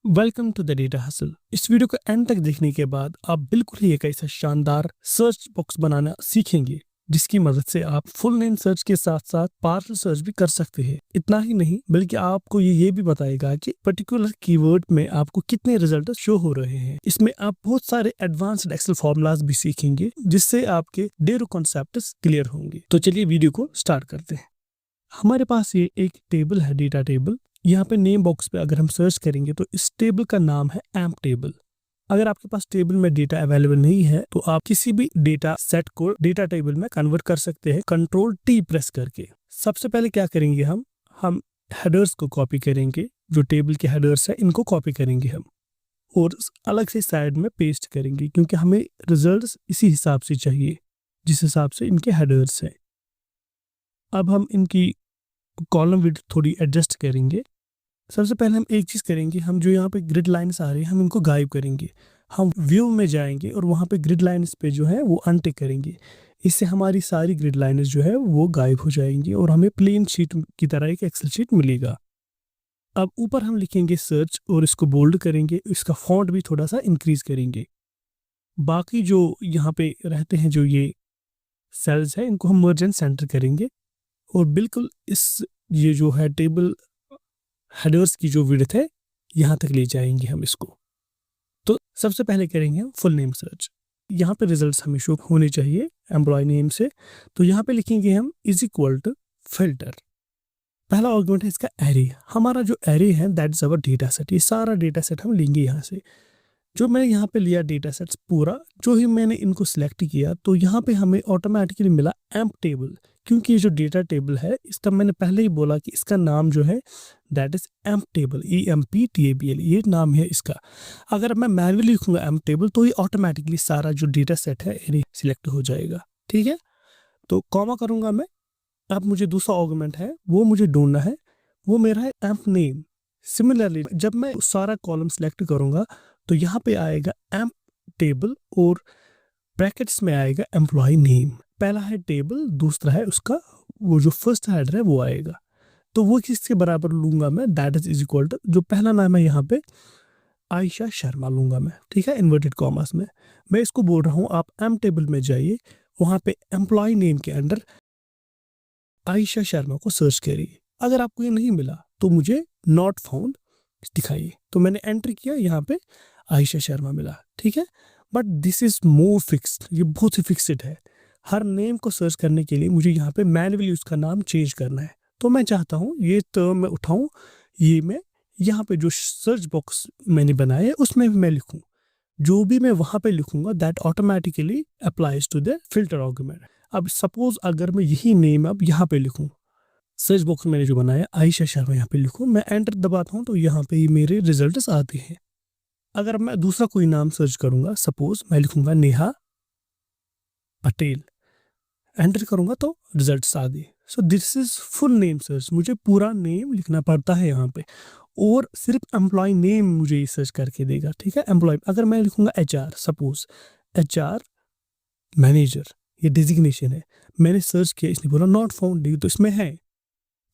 Welcome to the data hustle. इस video को end तक देखने के बाद आप बिल्कुल ही एक ऐसा शानदार सर्च बॉक्स बनाना सीखेंगे जिसकी मदद से आप फुल नेम सर्च के साथ साथ पार्सल सर्च भी कर सकते हैं। इतना ही नहीं बल्कि आपको ये भी बताएगा कि पर्टिकुलर कीवर्ड में आपको कितने रिजल्ट शो हो रहे हैं। इसमें आप बहुत सारे एडवांस्ड एक्सेल फॉर्मूलाज भी सीखेंगे जिससे आपके डेटा कॉन्सेप्ट्स क्लियर होंगे। तो चलिए वीडियो को स्टार्ट करते हैं। हमारे पास ये एक टेबल है, डेटा टेबल। यहाँ पे नेम बॉक्स पे अगर हम सर्च करेंगे तो इस टेबल का नाम है एम्प टेबल। अगर आपके पास टेबल में डेटा अवेलेबल नहीं है तो आप किसी भी डेटा सेट को डेटा टेबल में कन्वर्ट कर सकते हैं कंट्रोल टी प्रेस करके। सबसे पहले क्या करेंगे, हम हेडर्स को कॉपी करेंगे। जो टेबल के हेडर्स है इनको कॉपी करेंगे हम और अलग से साइड में पेस्ट करेंगे क्योंकि हमें रिजल्ट्स इसी हिसाब से चाहिए जिस हिसाब से इनके हेडर्स है। अब हम इनकी कॉलम विड्थ थोड़ी एडजस्ट करेंगे। सबसे पहले हम एक चीज़ करेंगे, हम जो यहाँ पे ग्रिड लाइन्स आ रही हैं हम इनको गायब करेंगे। हम व्यू में जाएंगे और वहाँ पे ग्रिड लाइन्स पे जो है वो अनटिक करेंगे। इससे हमारी सारी ग्रिड लाइन्स जो है वो गायब हो जाएंगी और हमें प्लेन शीट की तरह एक एक्सेल शीट मिलेगा। अब ऊपर हम लिखेंगे सर्च और इसको बोल्ड करेंगे, इसका फॉन्ट भी थोड़ा सा इंक्रीज करेंगे। बाकी जो यहाँ पे रहते हैं जो ये सेल्स है इनको हम मर्ज एंड सेंटर करेंगे और बिल्कुल ये जो है टेबल हेडर्स की जो विड्थ है यहाँ तक ले जाएंगे हम इसको। तो सबसे पहले करेंगे हम फुल नेम सर्च। यहाँ पे रिजल्ट्स हमें शो होने चाहिए एम्प्लॉय नेम से। तो यहाँ पे लिखेंगे हम इज इक्वल टू फिल्टर। पहला आर्गुमेंट है इसका एरे। हमारा जो एरे है that is our data set. ये सारा डेटा सेट हम लेंगे यहाँ से। जो मैंने यहाँ पे लिया डेटा सेट्स पूरा, जो ही मैंने इनको सिलेक्ट किया तो यहाँ पे हमें ऑटोमेटिकली मिला एम्प टेबल। क्योंकि ये जो डेटा टेबल है इसका मैंने पहले ही बोला कि इसका नाम जो है that is amp table, EMPTABL ये नाम है इसका। अगर मैं मैन्युअली लिखूंगा एम्प टेबल तो ये ऑटोमेटिकली सारा जो डेटा सेट है ये सिलेक्ट हो जाएगा। ठीक है, तो कॉमा करूंगा मैं। अब मुझे दूसरा आर्गुमेंट है वो मुझे ढूंढना है, वो मेरा है एम्प नेम। सिमिलरली जब मैं सारा कॉलम सेलेक्ट करूंगा तो यहाँ पे आएगा एम्प टेबल और ब्रैकेट्स में आएगा एम्प्लॉय नेम। पहला है टेबल, दूसरा है उसका वो जो फर्स्ट हेडर है वो आएगा। तो वो किसके बराबर लूंगा मैं, दैट इज इक्वल टू जो पहला नाम है यहाँ पे आयशा शर्मा लूंगा मैं। ठीक है, इन्वर्टेड कॉमर्स में मैं इसको बोल रहा हूँ आप एम्प टेबल में जाइए, वहाँ पे एम्प्लॉय नेम के अंदर आयशा शर्मा को सर्च करिए। अगर आपको ये नहीं मिला तो मुझे नॉट फाउंड दिखाइए। तो मैंने एंटर किया, यहाँ पे आयशा शर्मा मिला। ठीक है, but this is more fixed, ये बहुत ही फिक्स्ड है। हर नेम को सर्च करने के लिए मुझे यहाँ पे मैन्युअली उसका नाम चेंज करना है। तो मैं चाहता हूँ ये टर्म मैं उठाऊँ, ये मैं यहाँ पे जो सर्च बॉक्स मैंने बनाया है उसमें भी मैं लिखूँ। जो भी मैं वहाँ पे लिखूंगा that automatically applies to the filter argument. अब सपोज अगर मैं यही नेम अब यहाँ पे लिखूँ, सर्च बॉक्स मैंने जो बनाया आयशा शर्मा यहाँ पे लिखूँ, मैं एंटर दबाता हूँ तो यहाँ पे मेरे रिजल्ट्स आते हैं। अगर मैं दूसरा कोई नाम सर्च करूंगा, सपोज मैं लिखूंगा नेहा पटेल, एंटर करूंगा तो रिजल्ट्स आ गए। सो this is full name search. मुझे पूरा नेम लिखना पड़ता है यहाँ पे और सिर्फ एम्प्लॉय नेम मुझे ये सर्च करके देगा। ठीक है, एम्प्लॉय अगर मैं लिखूंगा HR, सपोज HR मैनेजर, ये डिजिग्नेशन है, मैंने सर्च किया, इसने बोला नॉट फाउंड, तो इसमें है।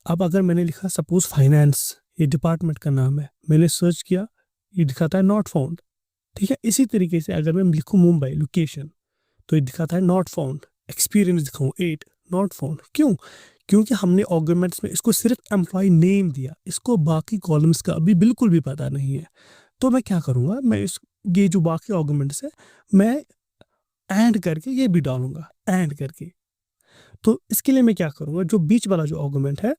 अब अगर मैंने लिखा सपोज फाइनेंस, ये डिपार्टमेंट का नाम है, मैंने सर्च किया, ये दिखाता है नॉट फाउंड। ठीक है, इसी तरीके से अगर मैं लिखूँ मुंबई लोकेशन तो ये दिखाता है नॉट फाउंड। एक्सपीरियंस दिखाऊँ 8, नॉट फाउंड। क्यों? क्योंकि हमने आर्गुमेंट्स में इसको सिर्फ एम्प्लॉय नेम दिया, इसको बाकी कॉलम्स का अभी बिल्कुल भी पता नहीं है। तो मैं क्या करूँगा, मैं ये जो बाकी आर्गुमेंट्स है मैं एंड करके ये भी डालूंगा, एंड करके। तो इसके लिए मैं क्या करूँगा, जो बीच वाला जो आर्गुमेंट है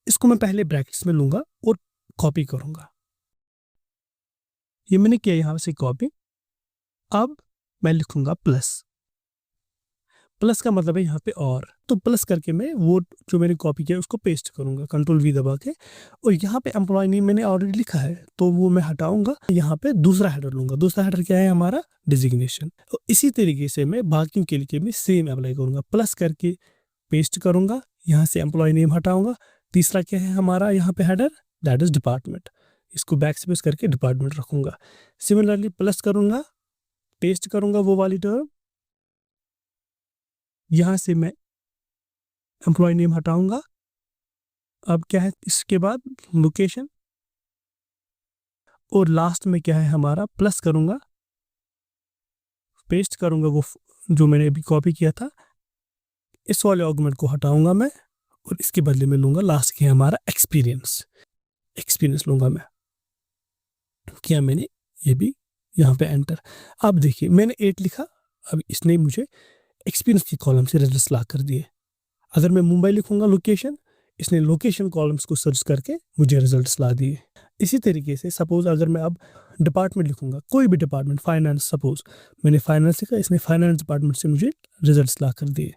इसको मैं पहले ब्रैकेट्स में लूंगा और कॉपी करूंगा। ये मैंने किया यहाँ से कॉपी। अब मैं लिखूंगा प्लस। प्लस का मतलब है यहाँ पे और, तो प्लस करके मैं वो जो मैंने कॉपी किया उसको पेस्ट करूंगा कंट्रोल V दबा के। और यहाँ पे एम्प्लॉय नेम मैंने ऑलरेडी लिखा है तो वो मैं हटाऊंगा। यहाँ पे दूसरा हेडर लूंगा। दूसरा हेडर क्या है हमारा, डिजिग्नेशन। तो इसी तरीके से मैं बाकियों के लिए भी सेम अप्लाई करूंगा, प्लस करके पेस्ट करूंगा, यहाँ से एम्प्लॉय नेम हटाऊंगा। तीसरा क्या है हमारा यहाँ पे हेडर, दैट इज डिपार्टमेंट, इसको बैक स्पेस करके डिपार्टमेंट रखूंगा। सिमिलरली प्लस करूंगा, पेस्ट करूंगा वो वाली टर्म, यहाँ से मैं एम्प्लॉय नेम हटाऊंगा। अब क्या है इसके बाद लोकेशन, और लास्ट में क्या है हमारा, प्लस करूंगा, पेस्ट करूंगा वो जो मैंने अभी कॉपी किया था, इस वाले आर्गुमेंट को हटाऊंगा मैं और इसके बदले में लूंगा लास्ट के हमारा एक्सपीरियंस। एक्सपीरियंस लूंगा मैं, किया मैंने ये भी यहाँ पे एंटर। अब देखिए मैंने 8 लिखा, अब इसने मुझे एक्सपीरियंस के कॉलम से रिजल्ट्स ला कर दिए। अगर मैं मुंबई लिखूंगा लोकेशन, इसने लोकेशन कॉलम्स को सर्च करके मुझे रिजल्ट्स ला दिए। इसी तरीके से सपोज अगर मैं अब डिपार्टमेंट लिखूंगा, कोई भी डिपार्टमेंट, फाइनेंस, सपोज मैंने फाइनेंस लिखा, इसने फाइनेंस डिपार्टमेंट से मुझे रिजल्ट्स ला कर दिए।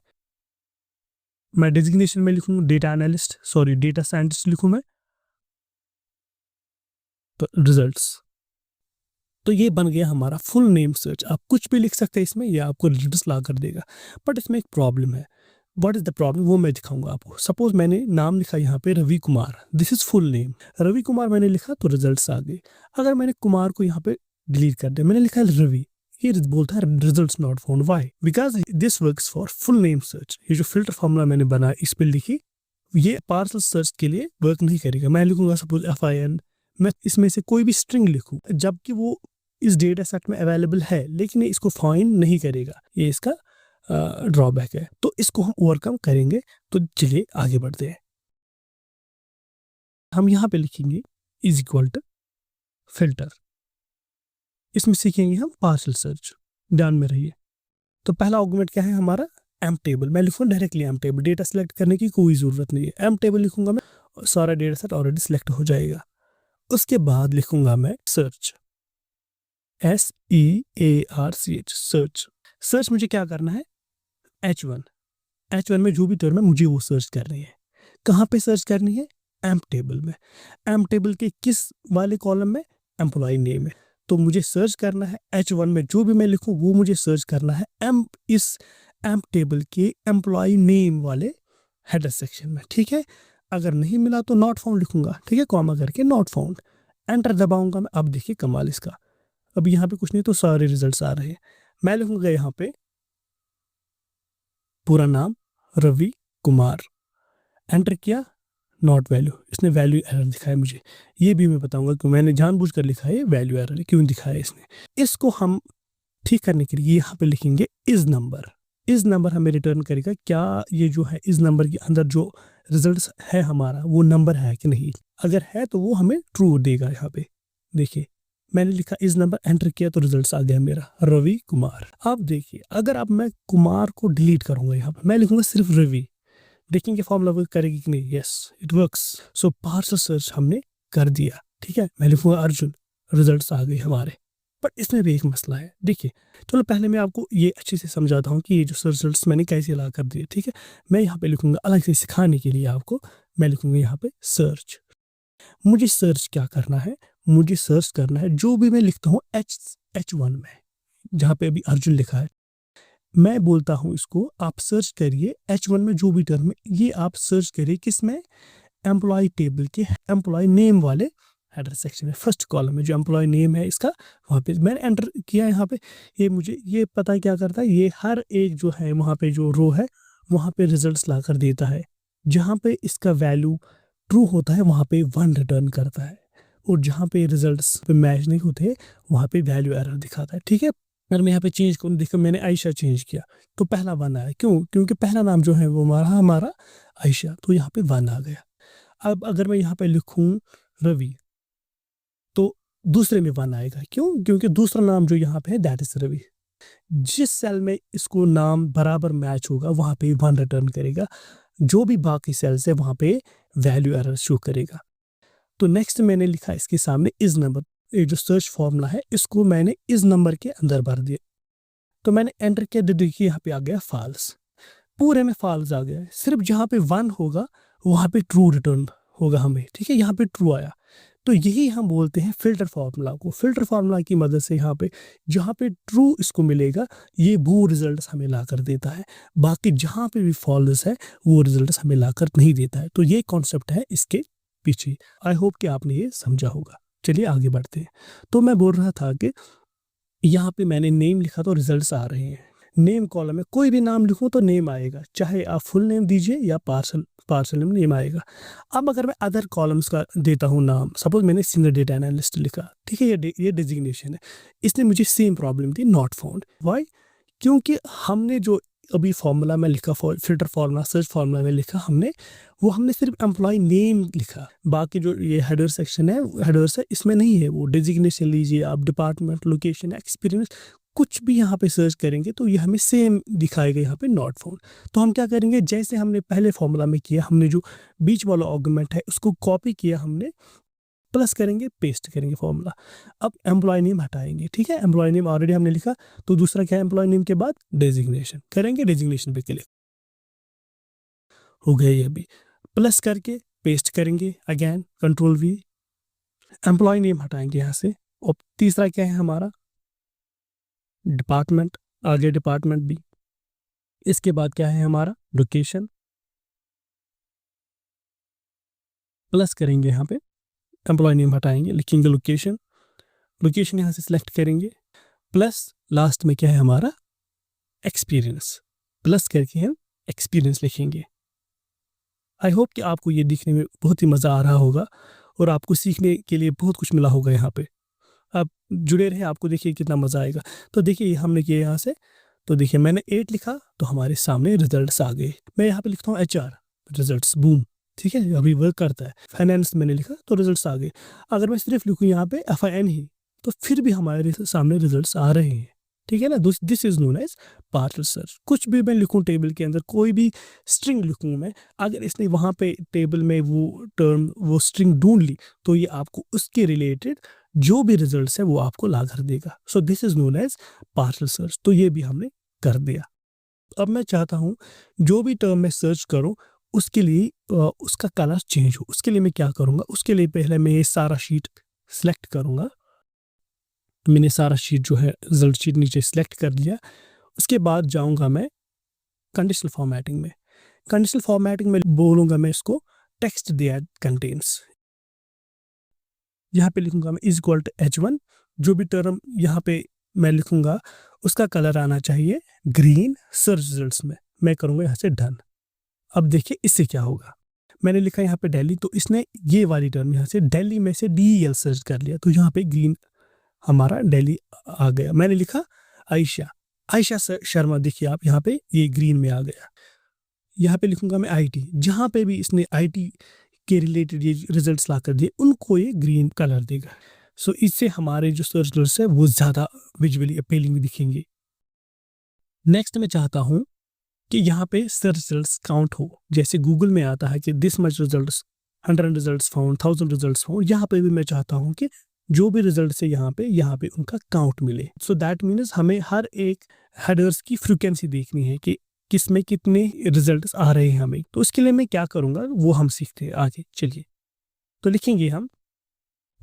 मैं डेजिग्नेशन में लिखूंगा data analyst, sorry data scientist लिखूं मैं, तो रिजल्ट्स। तो ये बन गया हमारा फुल नेम सर्च। आप कुछ भी लिख सकते हैं इसमें, यह आपको रिजल्ट्स ला कर देगा। बट इसमें एक प्रॉब्लम है। व्हाट इज द प्रॉब्लम, वो मैं दिखाऊंगा आपको। सपोज मैंने नाम लिखा यहाँ पे Ravi Kumar, this is full name, Ravi Kumar मैंने लिखा तो रिजल्ट्स आ गए। अगर मैंने कुमार को यहाँ पे डिलीट कर दिया, मैंने लिखा है रवि, ये बोलता है results not found. Why? Because this works for full name search. ये जो फिल्टर फॉर्मूला मैंने बनाया इस पे लिखी, ये पार्सल सर्च के लिए वर्क नहीं करेगा। मैं लिखूंगा सपोज FIN, मैं इसमें से कोई भी स्ट्रिंग लिखूं जबकि वो इस डेटा सेट में अवेलेबल है, लेकिन ये इसको फाइंड नहीं करेगा, ये इसका ड्रॉबैक है। तो इसको हम ओवरकम करेंगे। तो चलिए आगे बढ़ते हैं। हम यहाँ पे लिखेंगे इज इक्वल टू फिल्टर, इसमें सीखेंगे हम पार्सल सर्च। ध्यान में रहिए। तो पहला आर्गुमेंट क्या है हमारा, एम टेबल। मैं लिखूंगा directly M table, data select करने की कोई जरूरत नहीं है। एम टेबल लिखूंगा मैं, सारा डेटा सेट ऑलरेडी सिलेक्ट हो जाएगा। उसके बाद लिखूंगा मैं सर्च, SEARCH, सर्च। सर्च मुझे क्या करना है, H1 में जो भी टर्म है मुझे वो सर्च करनी है। कहाँ पे सर्च करनी है, एम टेबल में। एम टेबल के किस वाले कॉलम में, एम्प्लॉय नेम है। तो मुझे सर्च करना है H1 में, जो भी मैं लिखूं वो मुझे सर्च करना है इस एम टेबल के एम्प्लॉय नेम वाले हेडर सेक्शन में। ठीक है, अगर नहीं मिला तो नॉट फाउंड लिखूंगा, ठीक है, कॉमा करके नॉट फाउंड, एंटर दबाऊंगा मैं। अब देखिए कमाल इसका, अब यहाँ पे कुछ नहीं तो सारे रिजल्ट्स आ रहे हैं। मैं लिखूंगा यहाँ पे पूरा नाम रवि कुमार, एंटर किया, नॉट वैल्यू, इसने वैल्यू एरर दिखाया मुझे। ये भी मैं बताऊंगा कि मैंने जानबूझकर लिखा है वैल्यू एरर, क्यों दिखाया इसने। इसको हम ठीक करने के लिए यहाँ पे लिखेंगे इज नंबर। इज नंबर हमें रिटर्न करेगा क्या ये जो है इज नंबर के अंदर जो रिजल्ट्स है हमारा वो नंबर है कि नहीं। अगर है तो वो हमें ट्रू देगा। यहाँ पे देखिए मैंने लिखा इस नंबर, एंटर किया तो रिजल्ट्स आ गया मेरा रवि कुमार। अब देखिए अगर अब मैं कुमार को डिलीट करूंगा, यहाँ पर मैं लिखूंगा सिर्फ रवि, देखेंगे फॉर्मूला वर्क करेगी कि नहीं। Yes it works. So parcel search हमने कर दिया। ठीक है, मैं लिखूंगा अर्जुन, रिजल्ट्स आ गए हमारे। पर इसमें भी एक मसला है। देखिए चलो पहले मैं आपको ये अच्छे से समझाता हूँ कि ये जो रिजल्ट्स मैंने कैसे ला कर दिए। ठीक है, मैं यहाँ पे लिखूंगा अलग से सिखाने के लिए आपको, मैं लिखूंगा यहाँ पे सर्च। मुझे सर्च क्या करना है, मुझे सर्च करना है जो भी मैं लिखता हूँ H1 में, जहाँ पे अभी अर्जुन लिखा है, मैं बोलता हूँ इसको आप सर्च करिए H1 में जो भी टर्म है, ये आप सर्च करिए किसमें, एम्प्लॉय टेबल के एम्प्लॉय नेम वाले हेडर सेक्शन में, फर्स्ट कॉलम में जो एम्प्लॉय नेम है इसका, वहाँ पे मैंने एंटर किया। यहाँ पे ये मुझे ये पता क्या करता है, ये हर एक जो है वहाँ पे जो रो है वहाँ पे रिजल्ट्स ला कर देता है। जहाँ पे इसका वैल्यू ट्रू होता है वहाँ पे 1 रिटर्न करता है, और जहाँ पे रिजल्ट्स पे मैच नहीं होते वहाँ पे वैल्यू एरर दिखाता है। ठीक है, अगर मैं यहाँ पे चेंज करूँ, देखो मैंने आयशा चेंज किया तो पहला 1 आया, क्यों, क्योंकि पहला नाम जो है वो हमारा आयशा, तो यहाँ पे 1 आ गया। अब अगर मैं यहाँ पे लिखूँ रवि तो दूसरे में 1 आएगा, क्यों, क्योंकि दूसरा नाम जो यहाँ पे है दैट इज रवि। जिस सेल में इसको नाम बराबर मैच होगा वहाँ पे 1 रिटर्न करेगा, जो भी बाकी सेल्स है वहाँ पे वैल्यू एरर शो करेगा। तो नेक्स्ट मैंने लिखा इसके सामने इज नंबर, ये जो सर्च फॉर्मूला है इसको मैंने इस नंबर के अंदर भर दिया। तो मैंने एंटर किया, देखिए यहाँ पे आ गया फॉल्स, पूरे में फॉल्स आ गया। सिर्फ जहाँ पे 1 होगा वहाँ पे ट्रू रिटर्न होगा हमें। ठीक है, यहाँ पे ट्रू आया। तो यही हम बोलते हैं फिल्टर फार्मूला को। फिल्टर फार्मूला की मदद से यहाँ पे जहाँ पे ट्रू इसको मिलेगा ये वो रिजल्ट्स हमें ला कर देता है, बाकी जहाँ पे भी फॉल्स है वो रिजल्ट्स हमें ला कर नहीं देता है। तो ये कॉन्सेप्ट है इसके पीछे। आई होप कि आपने ये समझा होगा। चलिए आगे बढ़ते हैं। तो मैं बोल रहा था कि यहाँ पे मैंने नेम लिखा तो रिजल्ट्स आ रहे हैं। नेम कॉलम में कोई भी नाम लिखूं तो नेम आएगा, चाहे आप फुल नेम दीजिए या पार्सल पार्सल नेम आएगा। अब अगर मैं अदर कॉलम्स का देता हूँ नाम, सपोज मैंने सीनियर डेटा एनालिस्ट लिखा, ठीक है, ये डिजिग्नेशन है, इसने मुझे सेम प्रॉब्लम दी, नॉट फाउंड। वाई? क्योंकि हमने जो अभी फॉर्मूला में लिखा, फिल्टर फार्मूला, सर्च फार्मूला में लिखा हमने सिर्फ एम्प्लॉय नेम लिखा। बाकी जो ये हेडर सेक्शन है, हेडर्स है, इसमें नहीं है। वो डिजिग्नेशन लीजिए आप, डिपार्टमेंट, लोकेशन, एक्सपीरियंस, कुछ भी यहाँ पे सर्च करेंगे तो ये हमें सेम दिखाएगा यहाँ पे, नॉट फाउंड। तो हम क्या करेंगे, जैसे हमने पहले फॉर्मूला में किया, हमने जो बीच वाला आर्गुमेंट है उसको कॉपी किया हमने, प्लस करेंगे, पेस्ट करेंगे फॉर्मूला। अब एम्प्लॉय नेम हटाएंगे, ठीक है, एम्प्लॉय नेम ऑलरेडी हमने लिखा, तो दूसरा क्या है, एम्प्लॉय नेम के बाद डेजिग्नेशन करेंगे, डेजिग्नेशन पे क्लिक, हो गया ये भी, प्लस करके पेस्ट करेंगे, again control V, employee name हटाएंगे यहाँ से। और तीसरा क्या है हमारा, डिपार्टमेंट, आगे डिपार्टमेंट भी, इसके बाद क्या है हमारा, लोकेशन, प्लस करेंगे यहाँ पे, एम्प्लॉय नेम हटाएंगे, लिखेंगे लोकेशन, लोकेशन यहाँ से सिलेक्ट करेंगे, प्लस लास्ट में क्या है हमारा, एक्सपीरियंस, प्लस करके हम एक्सपीरियंस लिखेंगे। आई होप कि आपको ये दिखने में बहुत ही मज़ा आ रहा होगा और आपको सीखने के लिए बहुत कुछ मिला होगा यहाँ पे। आप जुड़े रहे, आपको देखिए कितना मज़ा आएगा। तो देखिए हमने किया यहाँ से, तो देखिए मैंने 8 लिखा तो हमारे सामने रिजल्ट्स आ गए। मैं यहाँ पे लिखता हूँ HR, रिजल्ट्स, बूम, ठीक है, अभी वर्क करता है। फाइनेंस मैंने लिखा तो रिजल्ट्स आ गए। अगर मैं सिर्फ लिखूँ यहाँ पे FIN ही, तो फिर भी हमारे सामने रिजल्ट्स आ रहे हैं, ठीक है ना। This is known as partial search. कुछ भी मैं लिखूँ टेबल के अंदर, कोई भी स्ट्रिंग लिखूँ मैं, अगर इसने वहाँ पे टेबल में वो टर्म, वो स्ट्रिंग ढूंढ ली, तो ये आपको उसके रिलेटेड जो भी रिजल्ट्स है वो आपको ला कर देगा। So this is known as partial search. तो ये भी हमने कर दिया। अब मैं चाहता हूँ जो भी टर्म मैं सर्च करूँ उसके लिए उसका कलर चेंज हो। उसके लिए मैं क्या करूँगा, उसके लिए पहले मैं ये सारा शीट सेलेक्ट करूँगा। मैंने सारा शीट जो है रिजल्ट शीट नीचे सेलेक्ट कर लिया। उसके बाद जाऊँगा मैं कंडीशनल फॉर्मेटिंग में। कंडीशनल फॉर्मेटिंग में बोलूँगा मैं इसको टेक्स्ट दैट कंटेन्स। यहाँ पे लिखूंगा मैं इज इक्वल टू H1। जो भी टर्म यहाँ पे मैं लिखूंगा उसका कलर आना चाहिए ग्रीन सर्च रिजल्ट्स में। मैं करूँगा यहाँ से डन। अब देखिए इससे क्या होगा, मैंने लिखा यहाँ पे दिल्ली, तो इसने ये वाली टर्म यहाँ से दिल्ली में से DEL सर्च कर लिया, तो यहाँ पे ग्रीन हमारा दिल्ली आ गया। मैंने लिखा आयशा शर्मा, देखिए आप यहाँ पे ये ग्रीन में आ गया। यहाँ पे लिखूंगा मैं IT, जहाँ पे भी इसने IT के रिलेटेड ये रिजल्ट्स ला कर दिए उनको ये ग्रीन कलर देगा। सो इससे हमारे जो सर्च रिजल्ट्स है वो ज़्यादा विजुअली अपीलिंग दिखेंगे। नेक्स्ट मैं चाहता हूँ कि यहाँ पे सर्च रिजल्ट्स काउंट हो। जैसे गूगल में आता है कि this much results, 100 results found, 1000 results found, यहाँ पे भी मैं चाहता हूँ कि जो भी रिजल्ट्स है यहाँ पे उनका काउंट मिले। सो दैट मीन्स हमें हर एक हेडर्स की फ्रिक्वेंसी देखनी है कि किस में कितने रिजल्ट्स आ रहे हैं हमें। तो उसके लिए मैं क्या करूँगा वो हम सीखते हैं आगे। चलिए तो लिखेंगे हम,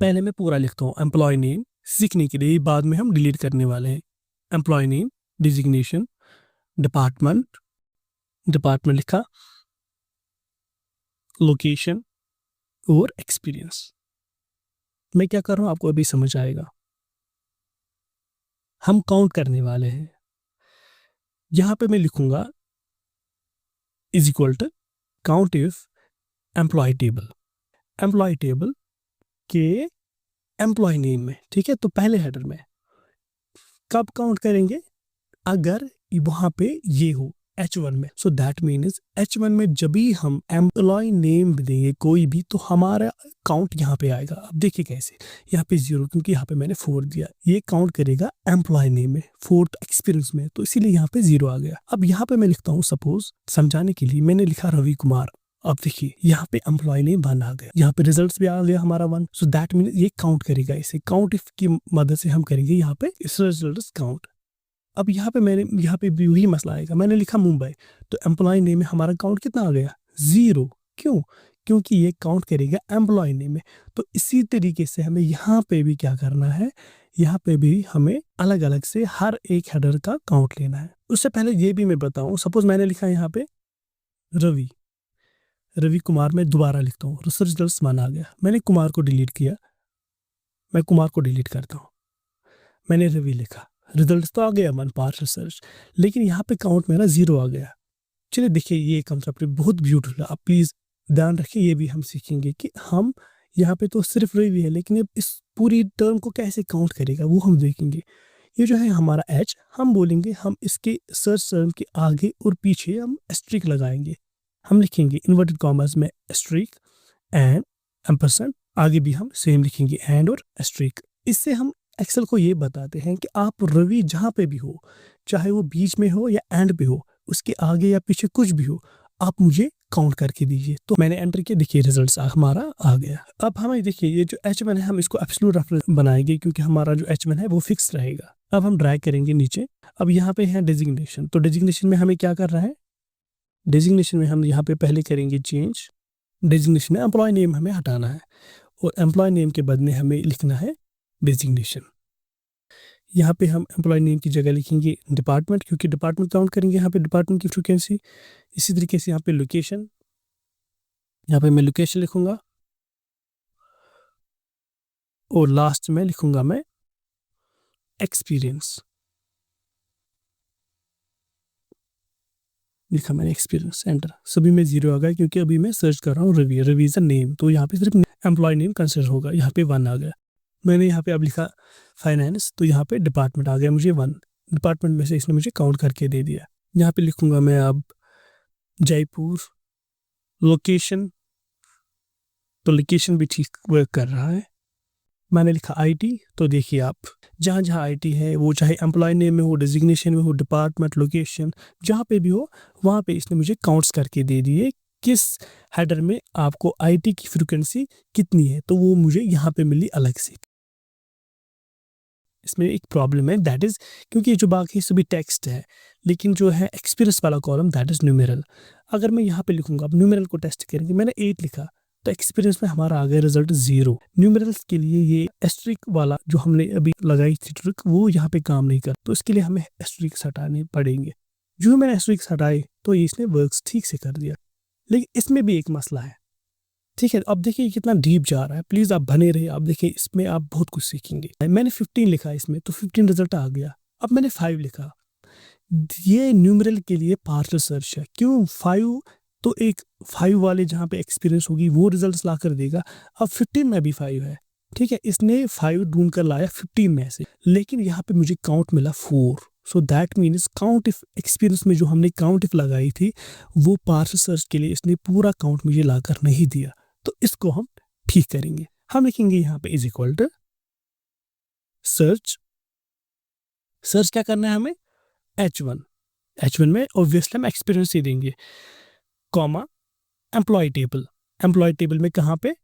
पहले मैं पूरा लिखता हूँ एम्प्लॉय नेम सीखने के लिए, बाद में हम डिलीट करने वाले हैं। एम्प्लॉय नेम, डिजिग्नेशन, डिपार्टमेंट लिखा, लोकेशन और एक्सपीरियंस। मैं क्या कर रहा हूँ आपको अभी समझ आएगा। हम काउंट करने वाले हैं। यहाँ पे मैं लिखूंगा is equal to count if employee table के एम्प्लॉय नेम में, ठीक है। तो पहले हेडर में कब काउंट करेंगे, अगर वहां पे ये हो H1 में। सो दैट मीन्स H1 में जब भी हम एम्प्लॉय नेम देंगे कोई भी, तो हमारा काउंट यहाँ पे आएगा। अब देखिए कैसे, यहाँ पे 0, क्योंकि यहाँ पे मैंने 4 दिया, ये काउंट करेगा एम्प्लॉय नेम में, 4th एक्सपीरियंस में, तो इसीलिए यहाँ पे 0 आ गया। अब यहाँ पे मैं लिखता हूँ, सपोज समझाने के लिए मैंने लिखा रवि कुमार। अब देखिए यहाँ पे एम्प्लॉय नेम 1 आ गया, यहाँ पे रिजल्ट्स भी आ गया हमारा 1। सो दैट मीन ये काउंट करेगा। इसे काउंट इफ की मदद से हम करेंगे यहाँ पे रिजल्ट्स काउंट। अब यहाँ पे भी वही मसला आएगा। मैंने लिखा मुंबई, तो एम्प्लॉय नेम में हमारा काउंट कितना आ गया, 0। क्यों, क्योंकि ये काउंट करेगा एम्प्लॉय नेम में। तो इसी तरीके से हमें यहाँ पे भी क्या करना है, यहाँ पे भी हमें अलग अलग से हर एक हेडर का काउंट लेना है। उससे पहले ये भी मैं बताऊँ, सपोज मैंने लिखा यहाँ पे रवि कुमार, में दोबारा लिखता हूँ, रिजल्ट्स 1 आ गया। मैंने कुमार को डिलीट किया, मैं कुमार को डिलीट करता हूँ। मैंने रवि लिखा, रिजल्ट्स तो आ गया 1 पार्शियल सर्च, लेकिन यहाँ पे काउंट मेरा 0 आ गया। चलिए देखिए, ये कंसेप्ट बहुत ब्यूटीफुल है। आप प्लीज़ ध्यान रखिए, ये भी हम सीखेंगे कि हम यहाँ पे तो सिर्फ रवि है, लेकिन ये इस पूरी टर्म को कैसे काउंट करेगा वो हम देखेंगे। ये जो है हमारा एच, हम बोलेंगे, हम इसके सर्च टर्म के आगे और पीछे हम एस्ट्रिक लगाएंगे। हम लिखेंगे इन्वर्टेड कॉमर्स में एस्ट्रिक एंड एम्परसेंड, आगे भी हम सेम लिखेंगे एंड और एस्ट्रिक। इससे हम एक्सेल को ये बताते हैं कि आप रवि जहाँ पे भी हो, चाहे वो बीच में हो या एंड पे हो, उसके आगे या पीछे कुछ भी हो, आप मुझे काउंट करके दीजिए। तो मैंने एंटर किया, देखिए रिजल्ट्स हमारा आ गया। अब हमें देखिए ये जो H1 है, हम इसको एब्सोल्यूट रेफरेंस बनाएंगे क्योंकि हमारा जो H1 है वो फिक्स रहेगा। अब हम ड्रैग करेंगे नीचे। अब यहाँ पे है डेजिग्नेशन, तो डेजिग्नेशन में हमें क्या कर रहा है, डेजिग्नेशन में हम यहाँ पे पहले करेंगे चेंज। डेजिग्नेशन में एम्प्लॉय नेम हमें हटाना है और एम्प्लॉय नेम के बदले हमें लिखना है डेजिग्नेशन। यहाँ पे हम एम्प्लॉय नेम की जगह लिखेंगे डिपार्टमेंट, क्योंकि डिपार्टमेंट काउंट करेंगे यहाँ पे डिपार्टमेंट की फ्रीक्वेंसी। इसी तरीके से यहाँ पे लोकेशन, यहाँ पे मैं लोकेशन लिखूंगा और लास्ट में लिखूंगा मैं एक्सपीरियंस। लिखा मैंने एक्सपीरियंस, एंटर। सभी में 0 आ गया क्योंकि अभी मैं सर्च कर रहा हूँ Ravi, Ravi is a name, तो यहाँ पे सिर्फ एम्प्लॉय नेम कंसिडर होगा। यहाँ पे 1 आ गया। मैंने यहाँ पे अब लिखा फाइनेंस, तो यहाँ पे डिपार्टमेंट आ गया मुझे 1। डिपार्टमेंट में से इसने मुझे काउंट करके दे दिया। यहाँ पे लिखूंगा मैं अब जयपुर। लोकेशन, तो लोकेशन भी ठीक वर्क कर रहा है। मैंने लिखा आईटी, तो देखिए आप जहाँ जहाँ आईटी है, वो चाहे एम्प्लॉय नेम में हो, डेजिग्नेशन में हो, डिपार्टमेंट, लोकेशन, जहाँ पे भी हो, वहाँ पे इसने मुझे काउंट्स करके दे दिए किस हेडर में आपको आईटी की फ्रीक्वेंसी कितनी है, तो वो मुझे यहाँ पे मिली अलग से। इसमें एक प्रॉब्लम है, दैट इज़ क्योंकि जो बाकी सभी टेक्स्ट है, लेकिन जो है एक्सपीरियंस वाला कॉलम दैट इज़ न्यूमेरल। अगर मैं यहाँ पे लिखूंगा, अब न्यूमेरल को टेस्ट करेंगे, मैंने 8 लिखा तो एक्सपीरियंस में हमारा आ गया रिजल्ट 0। न्यूमेरल्स के लिए ये एस्ट्रिक वाला जो हमने अभी लगाई थी ट्रिक, वो यहाँ पे काम नहीं कर, तो इसके लिए हमें एस्ट्रिक्स हटाने पड़ेंगे। जो मैंने एस्ट्रिक्स हटाए तो ये इसने वर्क्स ठीक से कर दिया, लेकिन इसमें भी एक मसला है। ठीक है, अब देखिए कितना डीप जा रहा है, प्लीज़ आप बने रहिए। आप देखिए इसमें आप बहुत कुछ सीखेंगे। मैंने 15 लिखा इसमें, तो 15 रिजल्ट आ गया। अब मैंने 5 लिखा, ये न्यूमेरल के लिए पार्शियल सर्च है। क्यों 5? तो एक 5 वाले जहाँ पे एक्सपीरियंस होगी वो रिजल्ट्स ला कर देगा। अब 15 में भी 5 है, ठीक है, इसने 5 ढूंढ कर लाया 15 में से, लेकिन यहाँ पे मुझे काउंट मिला 4। So that means count if experience में जो हमने काउंट इफ लगाई थी, वो पार्शियल सर्च के लिए इसने पूरा काउंट मुझे ला कर नहीं दिया। तो इसको हम ठीक करेंगे। हम लिखेंगे यहाँ पे is equal to search. Search क्या करना है हमें, H1। H1 में ऑब्वियसली हम एक्सपीरियंस ही देंगे, comma employee table. Employee table में कहाँ पे,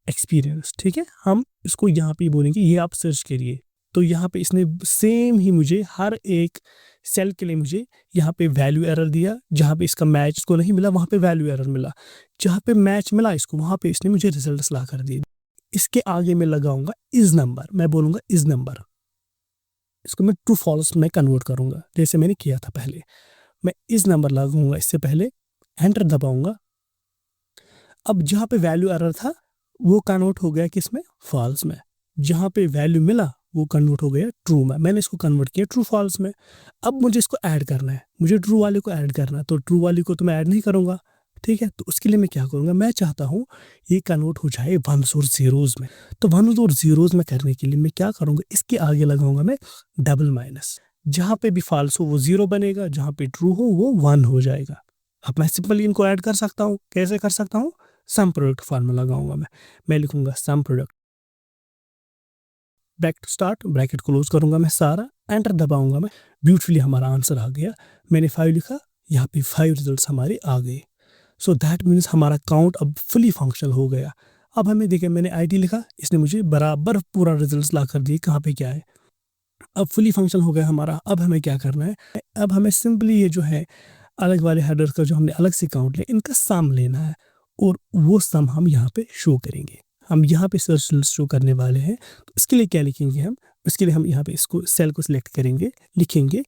एक्सपीरियंस। ठीक है, हम इसको यहाँ पे बोलेंगे ये आप सर्च करिए। तो यहाँ पे इसने सेम ही मुझे हर एक सेल के लिए मुझे यहाँ पे वैल्यू एरर दिया। जहाँ पे इसका मैच इसको नहीं मिला वहाँ पे वैल्यू एरर मिला, जहाँ पे मैच मिला इसको वहाँ पे इसने मुझे रिजल्ट्स ला कर दिए। इसके आगे मैं लगाऊंगा इज नंबर, मैं बोलूँगा इज नंबर, इसको मैं ट्रू फॉल्स में कन्वर्ट करूँगा जैसे मैंने किया था पहले। मैं इज नंबर लगाऊंगा इससे पहले, एंटर दबाऊंगा। अब जहाँ पे वैल्यू एरर था वो कन्वर्ट हो गया किसमें, फॉल्स में। जहाँ पे वैल्यू मिला वो कन्वर्ट हो गया ट्रू में। मैंने इसको कन्वर्ट किया ट्रू फॉल्स में। अब मुझे इसको ऐड करना है, मुझे ट्रू वाले को ऐड करना है, तो ट्रू वाले को तो मैं ऐड नहीं करूँगा। ठीक है, तो उसके लिए मैं क्या करूँगा, मैं चाहता हूँ ये कन्वर्ट हो जाए वंस और जीरोज़ में। तो वंस और जीरोज़ में करने के लिए मैं क्या करूँगा, इसके आगे लगाऊंगा मैं डबल माइनस। जहाँ पे भी फॉल्स हो वो 0 बनेगा, जहाँ पे ट्रू हो वो 1 हो जाएगा। अब मैं सिंपली इनको ऐड कर सकता हूँ। कैसे कर सकता हूँ, सम प्रोडक्ट फार्मूला लगाऊंगा मैं लिखूंगा sum product, bracket start, bracket close करूंगा मैं सारा, एंटर दबाऊंगा मैं। ब्यूटीफुली हमारा आंसर आ गया। मैंने 5 लिखा, यहाँ पे 5 रिजल्ट्स हमारे आ गए। सो दैट मीन्स हमारा काउंट अब फुली फंक्शनल हो गया। अब हमें देखिए मैंने आईटी लिखा, इसने मुझे बराबर पूरा रिजल्ट्स ला कर दिए कहाँ पे क्या है। अब फुली फंक्शनल हो गया हमारा। अब हमें क्या करना है, अब हमें सिंपली ये जो है अलग वाले हेडर्स का जो हमने अलग से काउंट लिया, इनका सम लेना है और वो सम हम यहाँ पे शो करेंगे। हम यहाँ पे सर्च शो करने वाले हैं, तो इसके लिए क्या लिखेंगे हम, इसके लिए हम यहाँ पे इसको सेल को सिलेक्ट करेंगे, लिखेंगे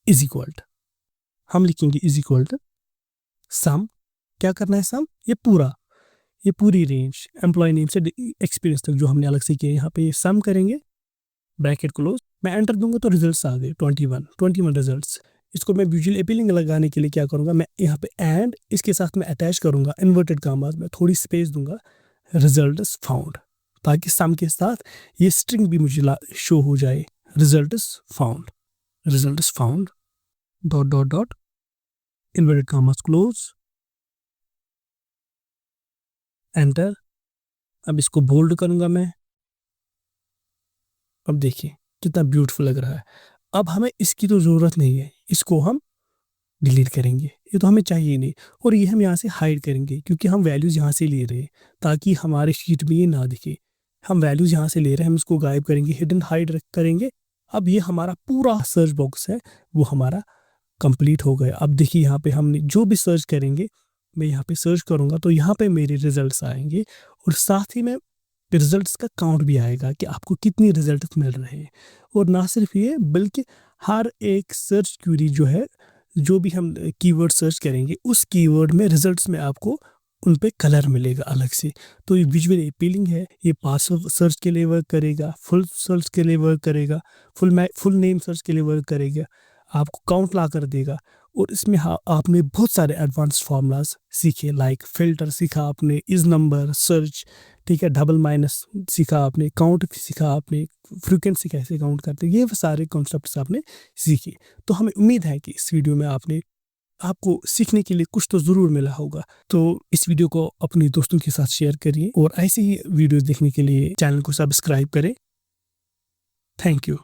इज इक्वल टू, हम लिखेंगे इज इक्वल टू सम। क्या करना है सम, ये पूरी रेंज एम्प्लॉय नेम से एक्सपीरियंस तक जो हमने अलग से किया, यहाँ पे ये सम करेंगे, ब्रैकेट क्लोज। मैं एंटर दूंगा तो रिजल्ट्स आ गए 21 रिजल्ट्स। इसको मैं विजुअल अपीलिंग लगाने के लिए क्या करूँगा, मैं यहाँ पे एंड इसके साथ मैं अटैच करूँगा इन्वर्टेड कॉमास में, थोड़ी स्पेस दूंगा, रिजल्ट्स फाउंड, ताकि सम के साथ ये स्ट्रिंग भी मुझे शो हो जाए, results found dot dot dot inverted commas close, enter. अब इसको बोल्ड करूंगा मैं। अब देखिए कितना ब्यूटीफुल लग रहा है। अब हमें इसकी तो ज़रूरत नहीं है, इसको हम डिलीट करेंगे, ये तो हमें चाहिए ही नहीं। और ये हम यहाँ से हाइड करेंगे क्योंकि हम वैल्यूज़ यहाँ से ले रहे हैं, ताकि हमारे शीट में ये ना दिखे। हम वैल्यूज़ यहाँ से ले रहे हैं, हम इसको गायब करेंगे, हिडन हाइड करेंगे। अब ये हमारा पूरा सर्च बॉक्स है वो हमारा कंप्लीट हो गया। अब देखिए यहाँ पे हमने जो भी सर्च करेंगे, मैं यहाँ पे सर्च करूँगा तो यहाँ पे मेरे रिजल्ट्स आएंगे, और साथ ही में रिजल्ट्स का काउंट भी आएगा कि आपको कितनी रिजल्ट मिल रहे हैं। और ना सिर्फ ये, बल्कि हर एक सर्च क्वेरी जो है, जो भी हम कीवर्ड सर्च करेंगे उस कीवर्ड में रिजल्ट्स में आपको उन पे कलर मिलेगा अलग से। तो ये विजुअल अपीलिंग है, ये पार्सल सर्च के लिए वर्क करेगा, फुल सर्च के लिए वर्क करेगा, फुल नेम सर्च के लिए वर्क करेगा, आपको काउंट ला कर देगा। और इसमें आपने बहुत सारे एडवांस फार्मूलाज सीखे, लाइक फिल्टर सीखा आपने, इज नंबर सर्च, ठीक है, डबल माइनस सीखा आपने, काउंट सीखा आपने, फ्रीक्वेंसी कैसे काउंट करते हैं, ये सारे कॉन्सेप्ट्स आपने सीखे। तो हमें उम्मीद है कि इस वीडियो में आपको सीखने के लिए कुछ तो ज़रूर मिला होगा। तो इस वीडियो को अपने दोस्तों के साथ शेयर करिए, और ऐसे ही वीडियो देखने के लिए चैनल को सब्सक्राइब करें। Thank you.